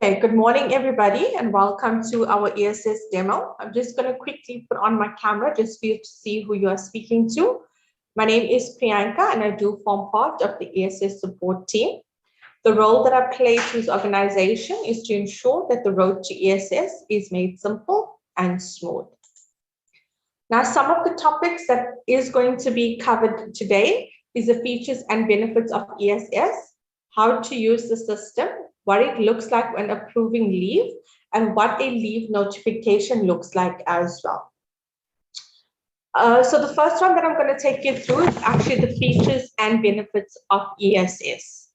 Okay, good morning, everybody, and welcome to our ESS demo. I'm just going to quickly put on my camera just for you to see who you are speaking to. My name is Priyanka, and I do form part of the ESS support team. The role that I play to this organization is to ensure that the road to ESS is made simple and smooth. Now, some of the topics that is going to be covered today is the features and benefits of ESS, how to use the system, what it looks like when approving leave, and what a leave notification looks like as well. So the first one that I'm going to take you through is actually the features and benefits of ESS.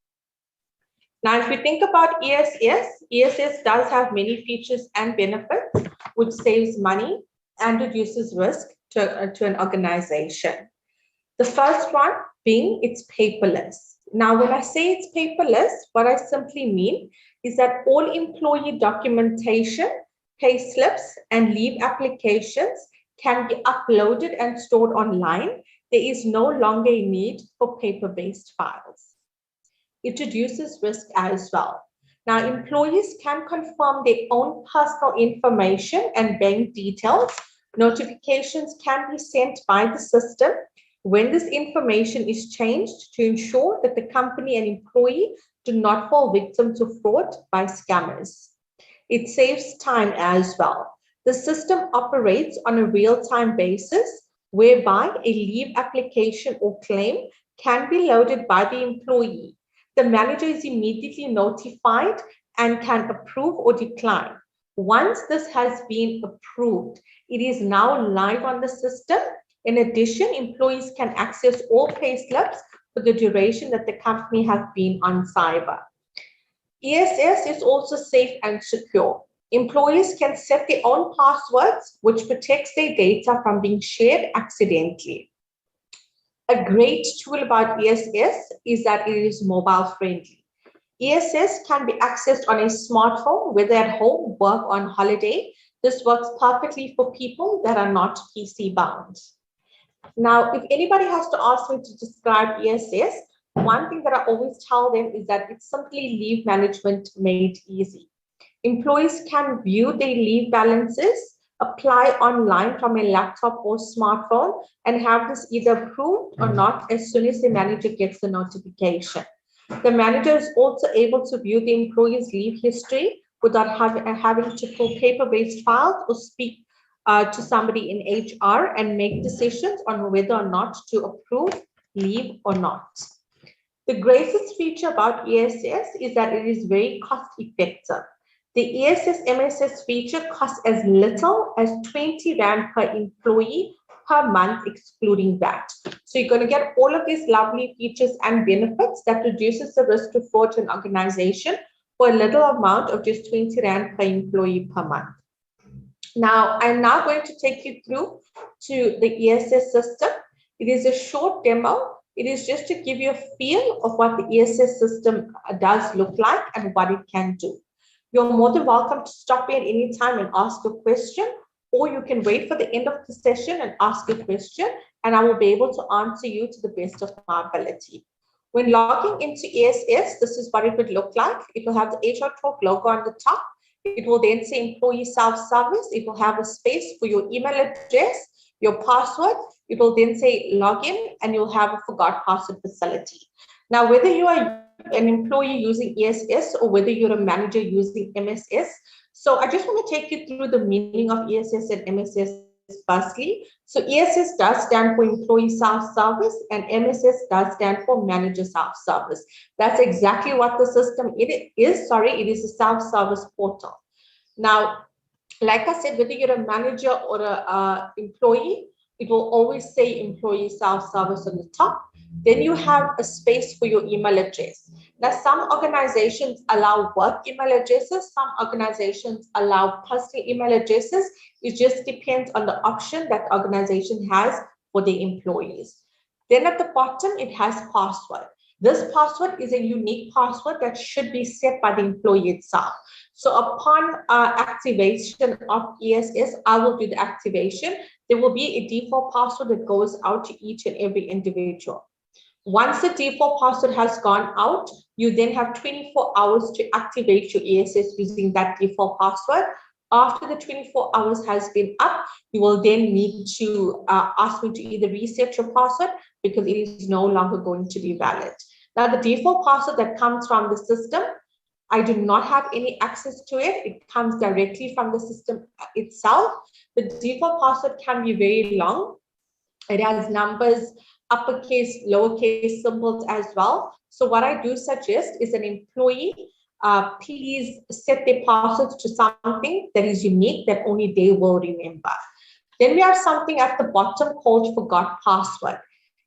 Now, if we think about ESS does have many features and benefits, which saves money and reduces risk to an organization. The first one being it's paperless. Now, when I say it's paperless, what I simply mean is that all employee documentation, pay slips, and leave applications can be uploaded and stored online. There is no longer a need for paper-based files. It reduces risk as well. Now, employees can confirm their own personal information and bank details. Notifications can be sent by the system when this information is changed to ensure that the company and employee do not fall victim to fraud by scammers. It saves time as well. The system operates on a real-time basis whereby a leave application or claim can be loaded by the employee. The manager is immediately notified and can approve or decline. Once this has been approved, it is now live on the system. In addition, employees can access all pay slips for the duration that the company has been on cyber. ESS is also safe and secure. Employees can set their own passwords, which protects their data from being shared accidentally. A great tool about ESS is that it is mobile friendly. ESS can be accessed on a smartphone, whether at home, work, on holiday. This works perfectly for people that are not PC bound. Now, if anybody has to ask me to describe ESS, one thing that I always tell them is that it's simply leave management made easy. Employees can view their leave balances, apply online from a laptop or smartphone, and have this either approved or not as soon as the manager gets the notification. The manager is also able to view the employee's leave history without having to pull paper-based files or speak to somebody in HR and make decisions on whether or not to approve leave or not. The greatest feature about ESS is that it is very cost effective. The ESS MSS feature costs as little as 20 Rand per employee per month, excluding that. So you're going to get all of these lovely features and benefits that reduces the risk to fraud to an organization for a little amount of just 20 Rand per employee per month. Now, I'm now going to take you through to the ESS system. It is a short demo. It is just to give you a feel of what the ESS system does look like and what it can do. You're more than welcome to stop me at any time and ask a question, or you can wait for the end of the session and ask a question, and I will be able to answer you to the best of my ability. When logging into ESS, this is what it would look like. It will have the HR Talk logo on the top. It will then say employee self-service. It will have a space for your email address, your password. It will then say login, and you'll have a forgot password facility. Now, whether you are an employee using ESS or whether you're a manager using MSS, so I just want to take you through the meaning of ESS and MSS firstly. So ESS does stand for employee self-service and MSS does stand for manager self-service. That's exactly what the system it is. It is a self-service portal. Now, like I said, whether you're a manager or an employee, it will always say employee self-service on the top. Then you have a space for your email address. Now, some organizations allow work email addresses. Some organizations allow personal email addresses. It just depends on the option that the organization has for their employees. Then at the bottom, it has password. This password is a unique password that should be set by the employee itself. So upon activation of ESS, I will do the activation. There will be a default password that goes out to each and every individual. Once the default password has gone out, you then have 24 hours to activate your ESS using that default password. After the 24 hours has been up, you will then need to ask me to either reset your password because it is no longer going to be valid. Now, the default password that comes from the system, I do not have any access to it. It comes directly from the system itself. The default password can be very long. It has numbers, uppercase, lowercase symbols as well. So what I do suggest is an employee, please set their passwords to something that is unique that only they will remember. Then we have something at the bottom called forgot password.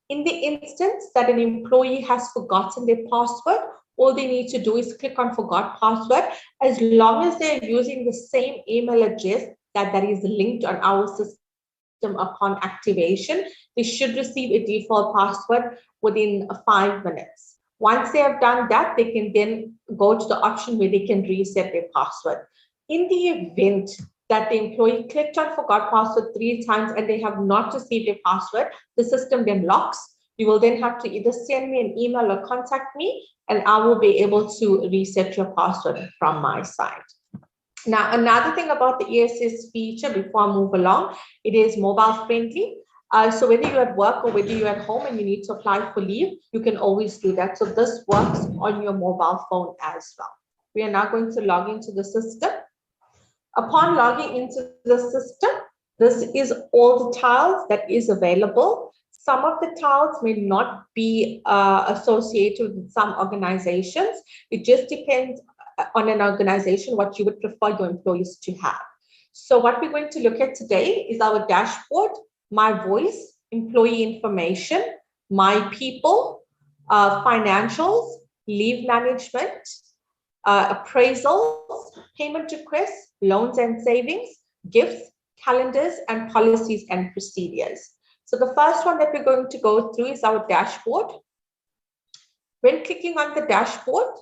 In the instance that an employee has forgotten their password, all they need to do is click on forgot password. As long as they're using the same email address that is linked on our system upon activation, they should receive a default password within 5 minutes. Once they have done that, they can then go to the option where they can reset their password. In the event that the employee clicked on forgot password 3 times and they have not received a password, the system then locks. You will then have to either send me an email or contact me, and I will be able to reset your password from my side. Now, another thing about the ESS feature before I move along, it is mobile friendly. So whether you're at work or whether you're at home and you need to apply for leave, you can always do that. So this works on your mobile phone as well. We are now going to log into the system. Upon logging into the system, this is all the tiles that is available. Some of the tiles may not be associated with some organizations. It just depends on an organization what you would prefer your employees to have. So what we're going to look at today is our dashboard, my voice, employee information, my people, financials, leave management, appraisals, payment requests, loans and savings, gifts, calendars, and policies and procedures. So the first one that we're going to go through is our dashboard. When clicking on the dashboard,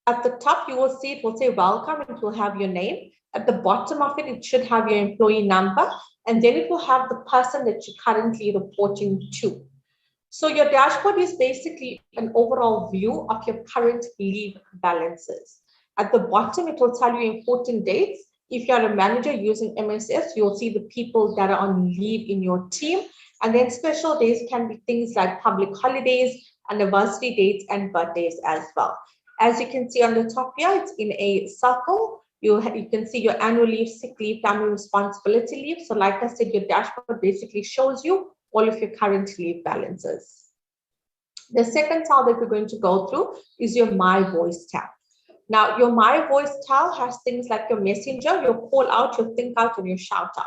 at the top, you will see it will say welcome, and it will have your name. At the bottom of it, it should have your employee number, and then it will have the person that you're currently reporting to. So your dashboard is basically an overall view of your current leave balances. At the bottom, it will tell you important dates. If you're a manager using MSS, you'll see the people that are on leave in your team. And then special days can be things like public holidays, anniversary dates, and birthdays as well. As you can see on the top here, it's in a circle. You can see your annual leave, sick leave, family responsibility leave. So like I said, your dashboard basically shows you all of your current leave balances. The second tile that we're going to go through is your My Voice tab. Now, your My Voice tab has things like your messenger, your call out, your think out, and your shout out.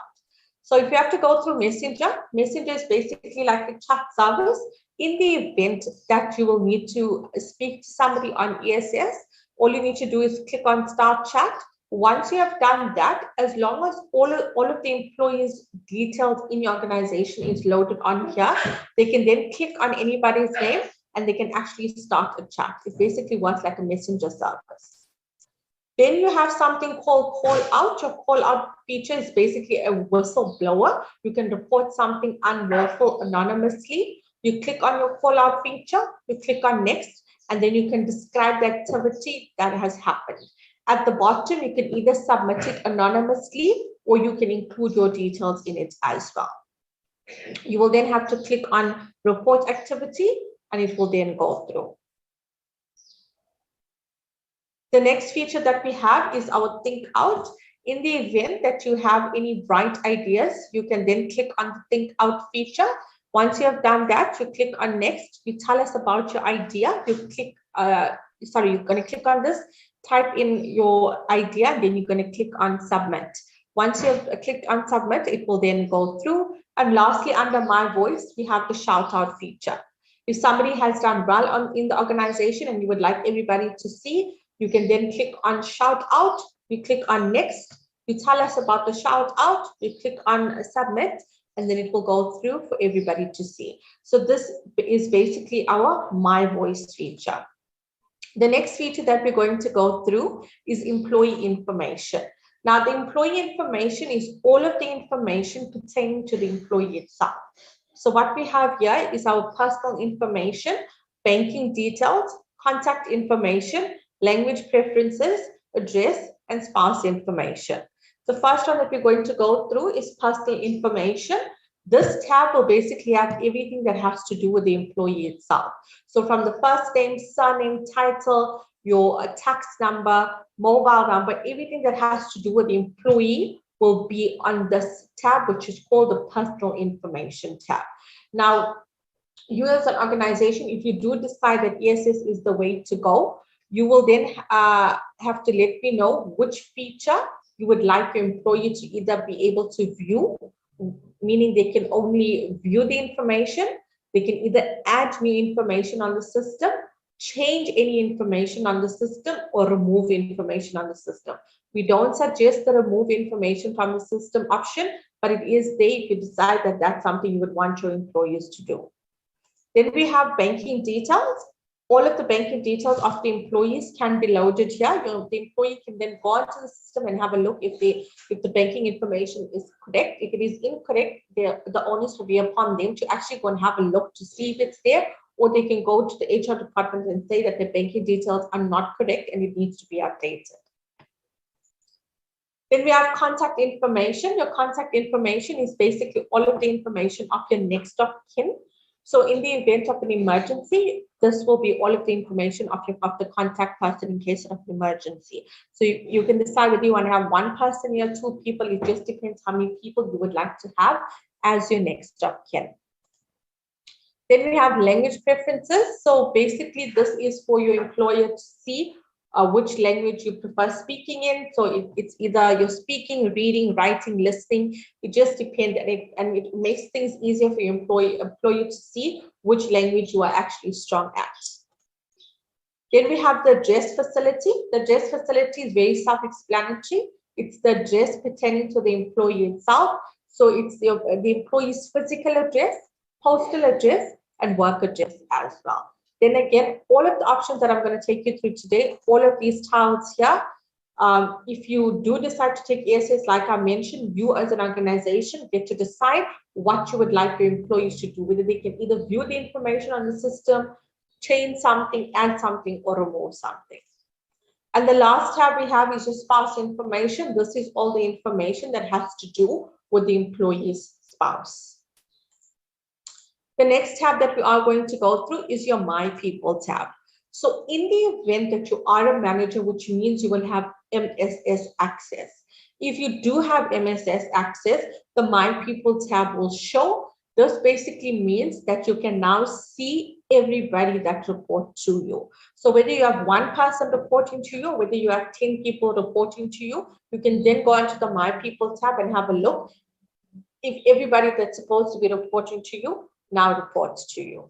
So if you have to go through messenger, messenger is basically like a chat service. In the event that you will need to speak to somebody on ESS, all you need to do is click on start chat. Once you have done that, as long as all of the employees' details in your organization is loaded on here, they can then click on anybody's name and they can actually start a chat. It basically works like a messenger service. Then you have something called call out. Your call out feature is basically a whistleblower. You can report something unlawful anonymously. You click on your call out feature, you click on next, and then you can describe the activity that has happened. At the bottom, you can either submit it anonymously or you can include your details in it as well. You will then have to click on report activity and it will then go through. The next feature that we have is our think out. In the event that you have any bright ideas, you can then click on the think out feature. Once you have done that, you click on next, you tell us about your idea, you click, you're going to click on this, type in your idea, and then you're going to click on submit. Once you have clicked on submit, it will then go through. And lastly, under my voice, we have the shout out feature. If somebody has done well in the organization and you would like everybody to see, you can then click on shout out, you click on next, you tell us about the shout out, you click on submit, and then it will go through for everybody to see. So this is basically our My Voice feature. The next feature that we're going to go through is employee information. Now, the employee information is all of the information pertaining to the employee itself. So what we have here is our personal information. banking details, contact information, language preferences, address, and spouse information. The first one that we're going to go through is personal information. This tab will basically have everything that has to do with the employee itself. So from the first name, surname, title, your tax number, mobile number, everything that has to do with the employee will be on this tab, which is called the personal information tab. Now, you as an organization, if you do decide that ESS is the way to go, you will then have to let me know which feature you would like your employee to either be able to view, meaning they can only view the information, they can either add new information on the system, change any information on the system, or remove information on the system. We don't suggest the remove information from the system option, but it is there if you decide that that's something you would want your employees to do. Then we have banking details. All of the banking details of the employees can be loaded here. The employee can then go onto the system and have a look if the banking information is correct. If it is incorrect, the onus will be upon them to actually go and have a look to see if it's there, or they can go to the HR department and say that the banking details are not correct and it needs to be updated. Then we have contact information. Your contact information is basically all of the information of your next of kin. So in the event of an emergency, this will be all of the information of the contact person in case of an emergency. So you can decide whether you want to have one person here, two people. It just depends how many people you would like to have as your next of kin. Then we have language preferences. So basically, this is for your employer to see which language you prefer speaking in. So it's either you're speaking, reading, writing, listening. It just depends, and it makes things easier for your employer to see which language you are actually strong at. Then we have the address facility. The address facility is very self-explanatory. It's the address pertaining to the employee itself. So it's the employee's physical address, postal address, and work address as well. Then again, all of the options that I'm going to take you through today, all of these tiles here, if you do decide to take ESS, like I mentioned, you as an organization get to decide what you would like your employees to do, whether they can either view the information on the system, change something, add something, or remove something. And the last tab we have is your spouse information. This is all the information that has to do with the employee's spouse. The next tab that we are going to go through is your My People tab. So in the event that you are a manager, which means you will have MSS access. If you do have MSS access, the My People tab will show. This basically means that you can now see everybody that report to you. So whether you have one person reporting to you, whether you have 10 people reporting to you, you can then go onto the My People tab and have a look if everybody that's supposed to be reporting to you now reports to you.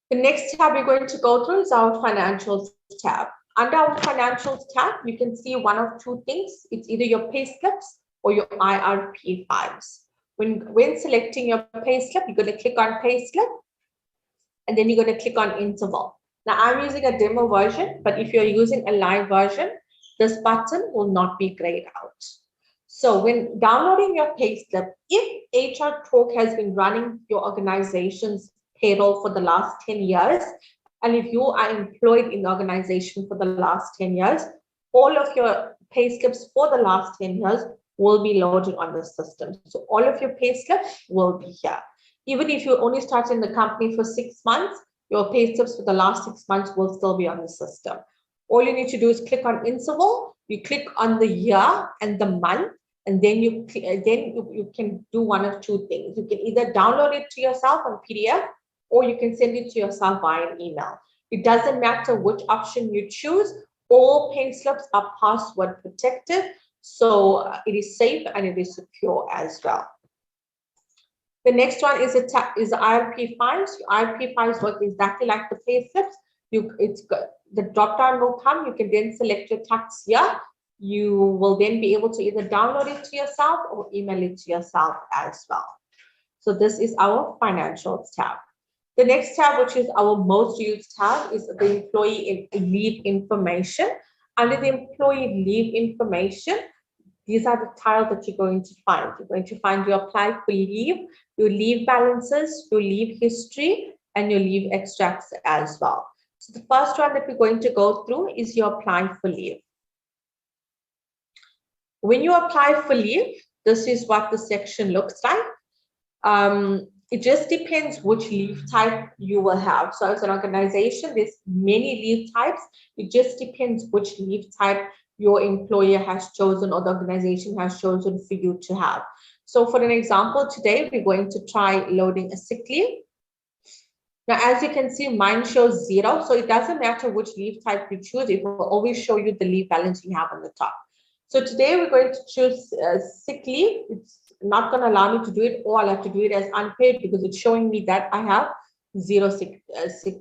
The next tab we're going to go through is our financials tab. Under our financials tab, you can see one of two things. It's either your pay slips or your IRP files. When selecting your pay slip, you're going to click on pay slip, and then you're going to click on interval. Now I'm using a demo version, but if you're using a live version, this button will not be grayed out. So when downloading your payslip, if HR Talk has been running your organization's payroll for the last 10 years, and if you are employed in the organization for the last 10 years, all of your payslips for the last 10 years will be loaded on the system. So all of your payslips will be here. Even if you only started in the company for 6 months, your payslips for the last 6 months will still be on the system. All you need to do is click on interval, you click on the year and the month, and then you can do one of two things. You can either download it to yourself on PDF, or you can send it to yourself via an email. It doesn't matter which option you choose. All payslips are password protected, so it is safe and it is secure as well. The next one is the IRP files. IRP files work exactly like the payslips. The drop down will come. You can then select your tax year. You will then be able to either download it to yourself or email it to yourself as well. So this is our financials tab. The next tab, which is our most used tab, is the employee leave information. Under the employee leave information, these are the tiles that you're going to find. You're going to find your apply for leave, your leave balances, your leave history, and your leave extracts as well. So the first one that we're going to go through is your apply for leave. When you apply for leave, this is what the section looks like. It just depends which leave type you will have. So as an organization, there's many leave types. It just depends which leave type your employer has chosen or the organization has chosen for you to have. So for an example, today we're going to try loading a sick leave. Now, as you can see, mine shows 0. So it doesn't matter which leave type you choose. It will always show you the leave balance you have on the top. So today we're going to choose sick leave. It's not going to allow me to do it, or I'll have to do it as unpaid because it's showing me that I have 0 sick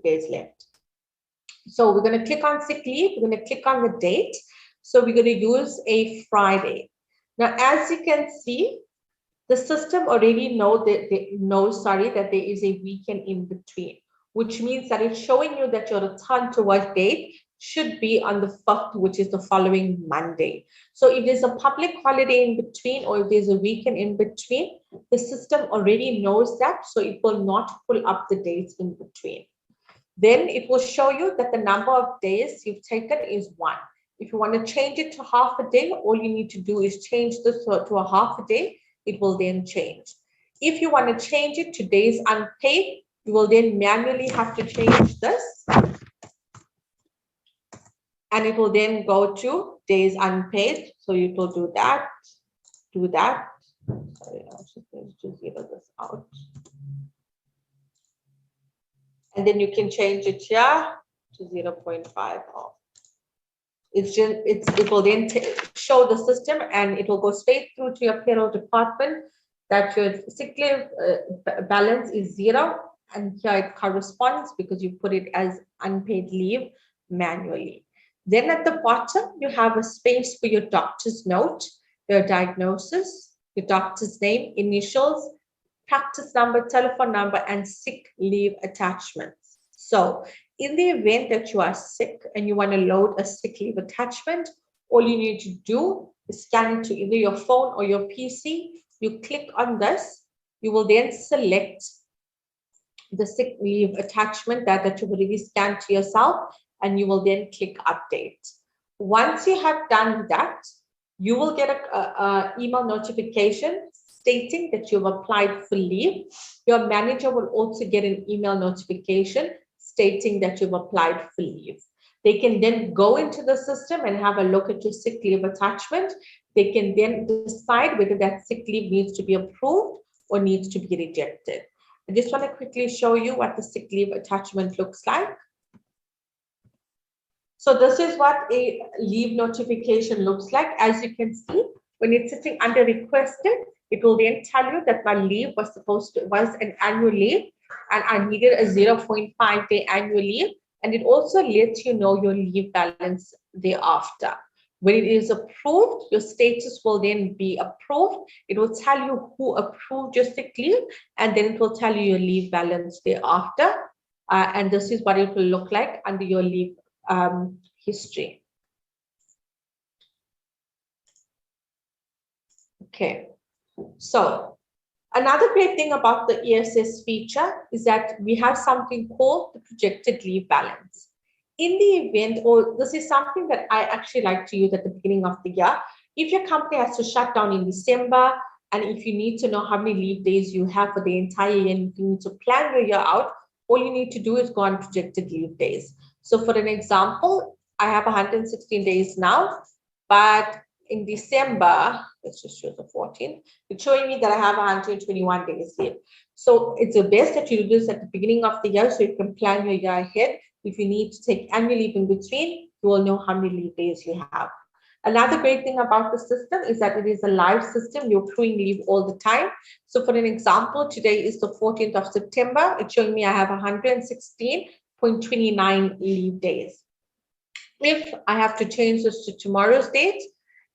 days left. So we're going to click on sick leave. We're going to click on the date. So we're going to use a Friday. Now, as you can see, the system already knows that there is a weekend in between, which means that it's showing you that your return to work date should be on the 5th, which is the following Monday. So if there's a public holiday in between, or if there's a weekend in between, the system already knows that, so it will not pull up the dates in between. Then it will show you that the number of days you've taken is 1. If you want to change it to half a day, all you need to do is change this to a half a day. It will then change. If you want to change it to days unpaid, you will then manually have to change this. And it will then go to days unpaid. So you will do that. Sorry, I'm just going to zero this out. And then you can change it here to 0.5 off. It will then show the system, and it will go straight through to your payroll department that your sick leave balance is 0, and here it corresponds because you put it as unpaid leave manually. Then at the bottom, you have a space for your doctor's note, your diagnosis, your doctor's name, initials, practice number, telephone number, and sick leave attachments. So in the event that you are sick and you want to load a sick leave attachment, all you need to do is scan it to either your phone or your PC. You click on this. You will then select the sick leave attachment that you've already scanned to yourself, and you will then click update. Once you have done that, you will get a email notification stating that you've applied for leave. Your manager will also get an email notification stating that you've applied for leave. They can then go into the system and have a look at your sick leave attachment. They can then decide whether that sick leave needs to be approved or needs to be rejected. I just want to quickly show you what the sick leave attachment looks like. So this is what a leave notification looks like. As you can see, when it's sitting under requested, it will then tell you that my leave was an annual leave, and I needed a 0.5 day annual leave. And it also lets you know your leave balance thereafter. When it is approved, your status will then be approved. It will tell you who approved your sick leave, and then it will tell you your leave balance thereafter. And this is what it will look like under your leave history. Okay, so another great thing about the ESS feature is that we have something called the projected leave balance. In the event, or this is something that I actually like to use at the beginning of the year, if your company has to shut down in December, and if you need to know how many leave days you have for the entire year, and you need to plan your year out, all you need to do is go on projected leave days. So for an example, I have 116 days now, but in December, let's just show the 14th, it's showing me that I have 121 days leave. So it's the best that you do this at the beginning of the year so you can plan your year ahead. If you need to take annual leave in between, you will know how many leave days you have. Another great thing about the system is that it is a live system. You're accruing leave all the time. So for an example, today is the 14th of September. It's showing me I have 116.29 leave days. If I have to change this to tomorrow's date,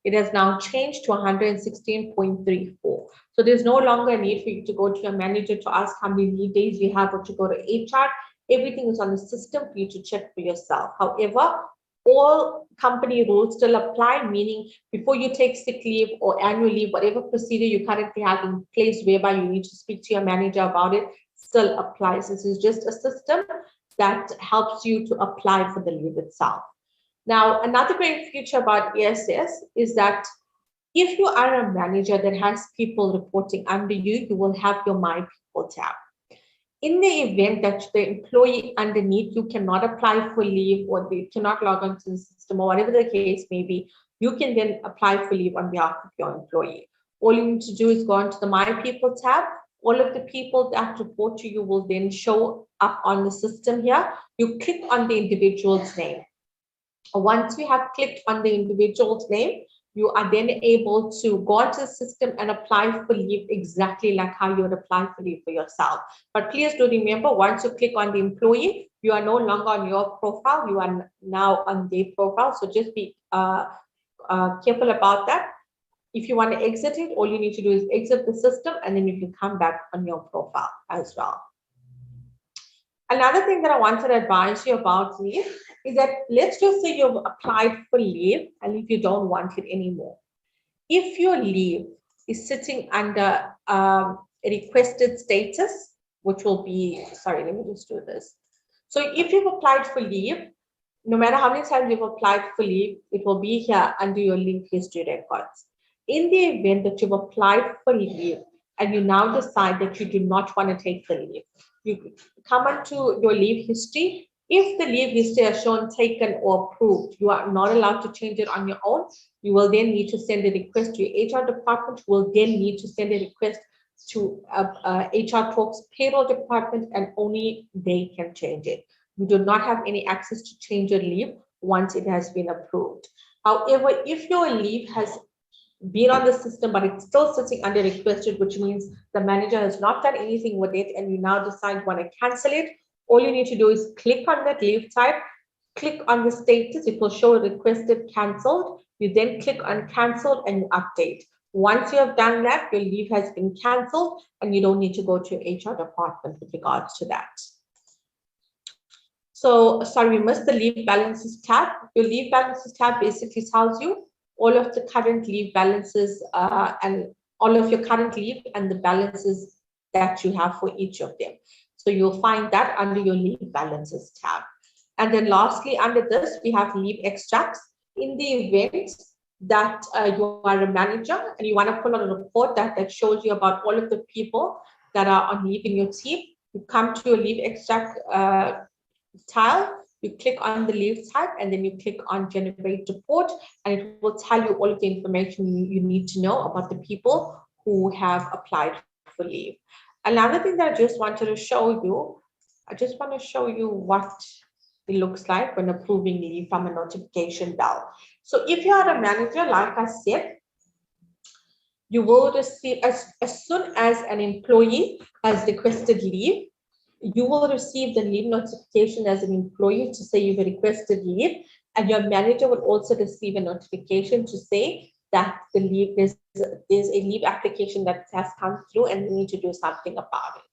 it has now changed to 116.34. So there's no longer a need for you to go to your manager to ask how many leave days you have, or to go to HR. Everything is on the system for you to check for yourself. However, all company rules still apply, meaning before you take sick leave or annual leave, whatever procedure you currently have in place whereby you need to speak to your manager about it, still applies. This is just a system that helps you to apply for the leave itself. Now, another great feature about ESS is that if you are a manager that has people reporting under you, you will have your My People tab. In the event that the employee underneath you cannot apply for leave or they cannot log onto the system or whatever the case may be, you can then apply for leave on behalf of your employee. All you need to do is go onto the My People tab. All of the people that report to you will then show up on the system here. You click on the individual's name. Once you have clicked on the individual's name, you are then able to go onto the system and apply for leave exactly like how you would apply for leave for yourself. But please do remember, once you click on the employee, you are no longer on your profile, you are now on their profile. So just be careful about that. If you want to exit it, all you need to do is exit the system and then you can come back on your profile as well. Another thing that I wanted to advise you about leave is that let's just say you've applied for leave and if you don't want it anymore. If your leave is sitting under a requested status, which will be, sorry, let me just do this. So if you've applied for leave, no matter how many times you've applied for leave, it will be here under your leave history records. In the event that you've applied for leave and you now decide that you do not want to take the leave, you come onto your leave history. If the leave history has shown taken or approved, you are not allowed to change it on your own. You will then need to send a request to your HR department, who will then need to send a request to HR Talks payroll department, and only they can change it. You do not have any access to change your leave once it has been approved. However, if your leave has been on the system, but it's still sitting under requested, which means the manager has not done anything with it, and you now decide you want to cancel it, all you need to do is click on that leave type, click on the status, it will show requested canceled. You then click on cancelled and you update. Once you have done that, your leave has been cancelled and you don't need to go to your HR department with regards to that. So, sorry, we missed the leave balances tab. Your leave balances tab basically tells you all of the current leave balances and all of your current leave and the balances that you have for each of them. So you'll find that under your leave balances tab. And then lastly, under this, we have leave extracts. In the event that you are a manager and you want to pull out a report that shows you about all of the people that are on leave in your team, you come to your leave extract tile, you click on the leave type, and then you click on generate report, and it will tell you all of the information you need to know about the people who have applied for leave. Another thing that I just wanted to show you, I just want to show you what it looks like when approving leave from a notification bell. So if you are a manager, like I said, you will receive, as soon as an employee has requested leave, you will receive the leave notification as an employee to say you've requested leave, and your manager will also receive a notification to say that the leave there's a leave application that has come through and they need to do something about it.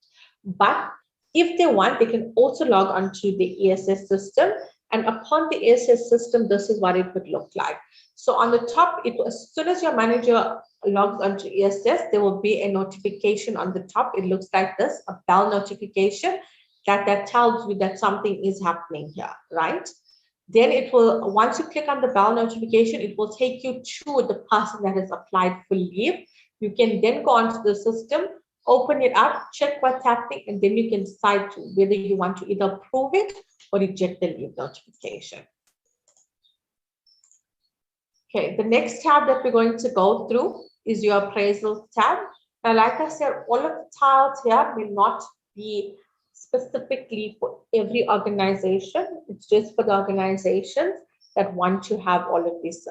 But if they want, they can also log onto the ESS system, and upon the ESS system, this is what it would look like. So on the top, as soon as your manager logs onto ESS, there will be a notification on the top. It looks like this, a bell notification that tells you that something is happening here, right? Then it will, once you click on the bell notification, it will take you to the person that has applied for leave. You can then go onto the system, open it up, check what's happening, and then you can decide whether you want to either approve it or reject the leave notification. Okay, the next tab that we're going to go through is your appraisal tab. Now, like I said, all of the tiles here may not be specifically for every organization. It's just for the organizations that want to have all of these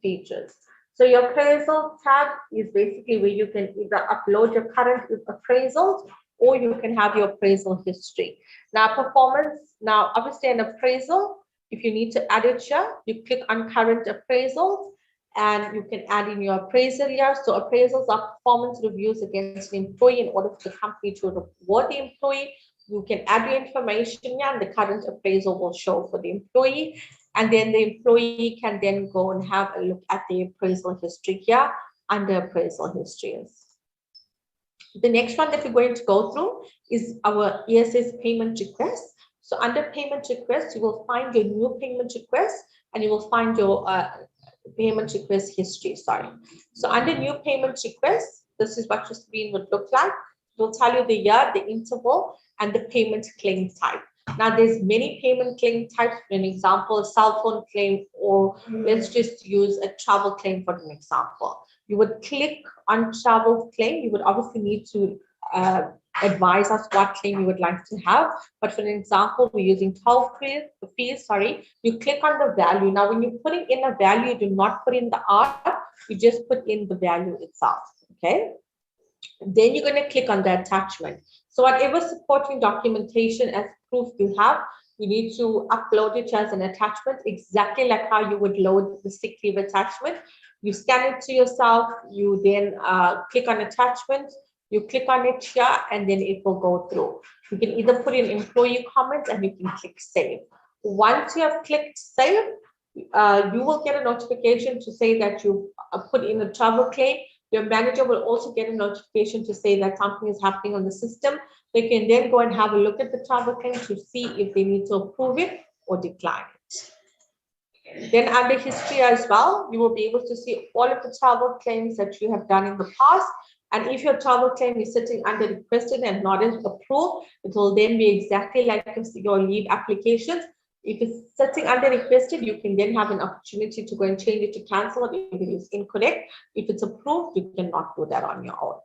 features. So your appraisal tab is basically where you can either upload your current appraisals or you can have your appraisal history. Now, performance, now obviously an appraisal, if you need to add it here, you click on current appraisals and you can add in your appraisal here. So appraisals are performance reviews against an employee in order for the company to reward the employee. You can add your information here and the current appraisal will show for the employee. And then the employee can then go and have a look at the appraisal history here under appraisal histories. The next one that we're going to go through is our ESS payment request. So under payment request, you will find your new payment request and you will find your payment request history, sorry. So under new payment request, this is what your screen would look like. It will tell you the year, the interval, and the payment claim type. Now there's many payment claim types. For an example, a cell phone claim, or let's just use a travel claim for an example. You would click on travel claim. You would obviously need to advise us what claim you would like to have. But for an example, we're using 12 fees, sorry. You click on the value. Now, when you're putting in a value, you do not put in the R, you just put in the value itself, okay? Then you're going to click on the attachment. So whatever supporting documentation as proof you have, you need to upload it as an attachment, exactly like how you would load the sick leave attachment. You scan it to yourself, you then click on attachment, you click on it here, and then it will go through. You can either put in employee comments and you can click save. Once you have clicked save, you will get a notification to say that you put in a travel claim. Your manager will also get a notification to say that something is happening on the system. They can then go and have a look at the travel claim to see if they need to approve it or decline it. Then under history as well, you will be able to see all of the travel claims that you have done in the past. And if your travel claim is sitting under requested and not approved, it will then be exactly like your leave applications. If it's sitting under requested, you can then have an opportunity to go and change it to cancel it if it is incorrect. If it's approved, you cannot do that on your own.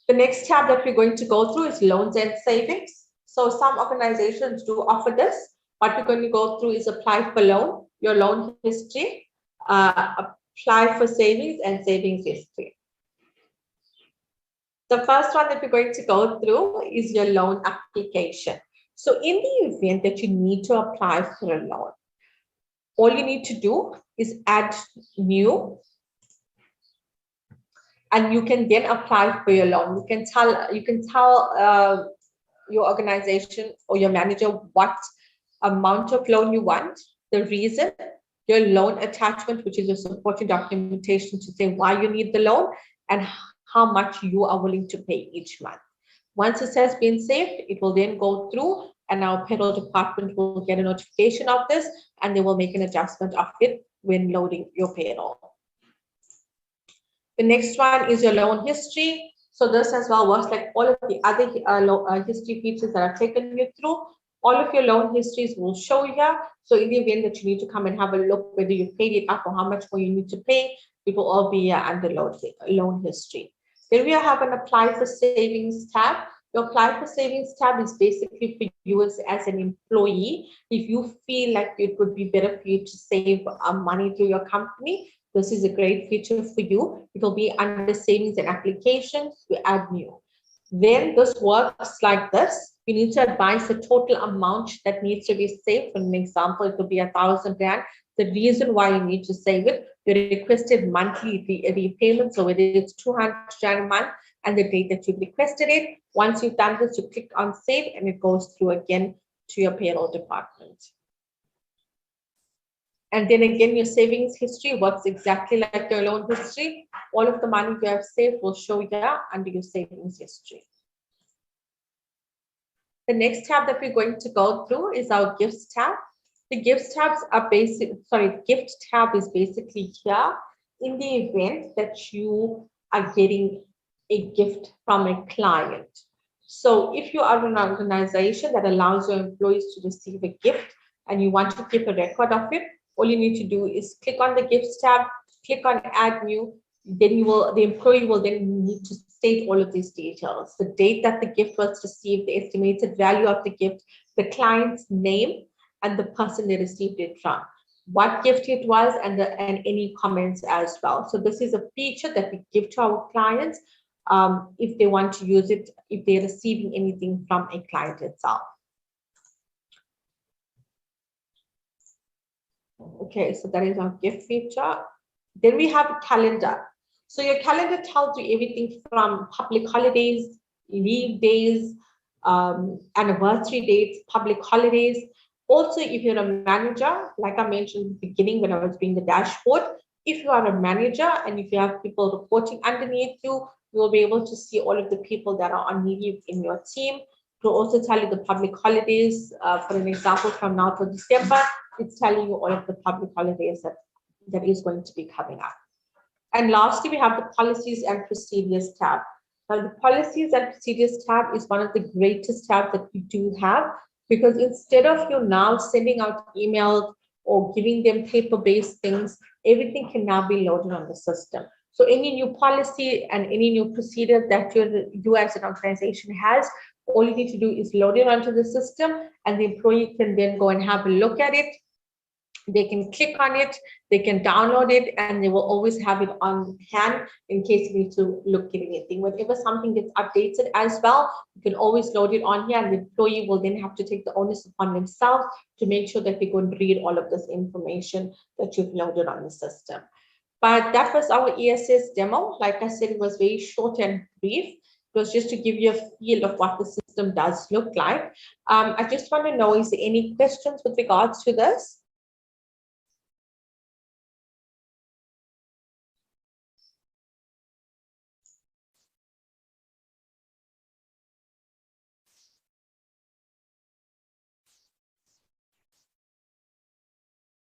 The next tab that we're going to go through is loans and savings. So some organizations do offer this. What we're going to go through is apply for loan, your loan history, apply for savings and savings history. The first one that we're going to go through is your loan application. So in the event that you need to apply for a loan, all you need to do is add new, and you can then apply for your loan. You can tell your organization or your manager what amount of loan you want, the reason, your loan attachment, which is your supporting documentation to say why you need the loan, and how much you are willing to pay each month. Once it has been saved, it will then go through and our payroll department will get a notification of this and they will make an adjustment of it when loading your payroll. The next one is your loan history. So this as well works like all of the other history features that I've taken you through. All of your loan histories will show here. So in the event that you need to come and have a look whether you paid it up or how much more you need to pay, it will all be under loan history. Then we have an apply for savings tab. Your apply for savings tab is basically for you as an employee. If you feel like it would be better for you to save money through your company, this is a great feature for you. It will be under savings and applications. You add new. Then this works like this. You need to advise the total amount that needs to be saved. For an example, it could be 1,000 rand. The reason why you need to save it, your requested monthly repayment, so whether it's 200 rand a month and the date that you've requested it. Once you've done this, you click on save and it goes through again to your payroll department. And then again, your savings history works exactly like your loan history. All of the money you have saved will show here under your savings history. The next tab that we're going to go through is our gifts tab. The gifts tabs are gift tab is basically here in the event that you are getting a gift from a client. So if you are an organization that allows your employees to receive a gift and you want to keep a record of it, all you need to do is click on the gifts tab, click on add new, then the employee will then need to state all of these details. The date that the gift was received, the estimated value of the gift, the client's name, and the person they received it from, what gift it was, and any comments as well. So this is a feature that we give to our clients if they want to use it, if they're receiving anything from a client itself. Okay, so that is our gift feature. Then we have a calendar. So your calendar tells you everything from public holidays, leave days, anniversary dates, public holidays. Also, if you're a manager, like I mentioned in the beginning when I was doing the dashboard, if you are a manager and if you have people reporting underneath you, you'll be able to see all of the people that are on leave in your team. It will also tell you the public holidays. For an example, from now till December, it's telling you all of the public holidays that is going to be coming up. And lastly, we have the policies and procedures tab. Now, the policies and procedures tab is one of the greatest tabs that we do have, because instead of you now sending out emails or giving them paper-based things, everything can now be loaded on the system. So any new policy and any new procedure that you as an organization has, all you need to do is load it onto the system, and the employee can then go and have a look at it. They can click on it, they can download it, and they will always have it on hand in case you need to look at anything. Whenever something gets updated as well, you can always load it on here, and the employee will then have to take the onus upon themselves to make sure that they go and read all of this information that you've loaded on the system. But that was our ESS demo. Like I said, it was very short and brief. It was just to give you a feel of what the system does look like. I just want to know, is there any questions with regards to this?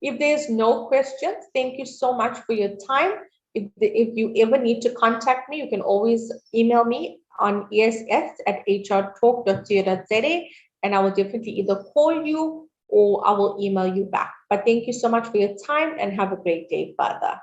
If there's no questions, thank you so much for your time. If you ever need to contact me, you can always email me on ess@hrtalk.co.za, and I will definitely either call you or I will email you back. But thank you so much for your time and have a great day further.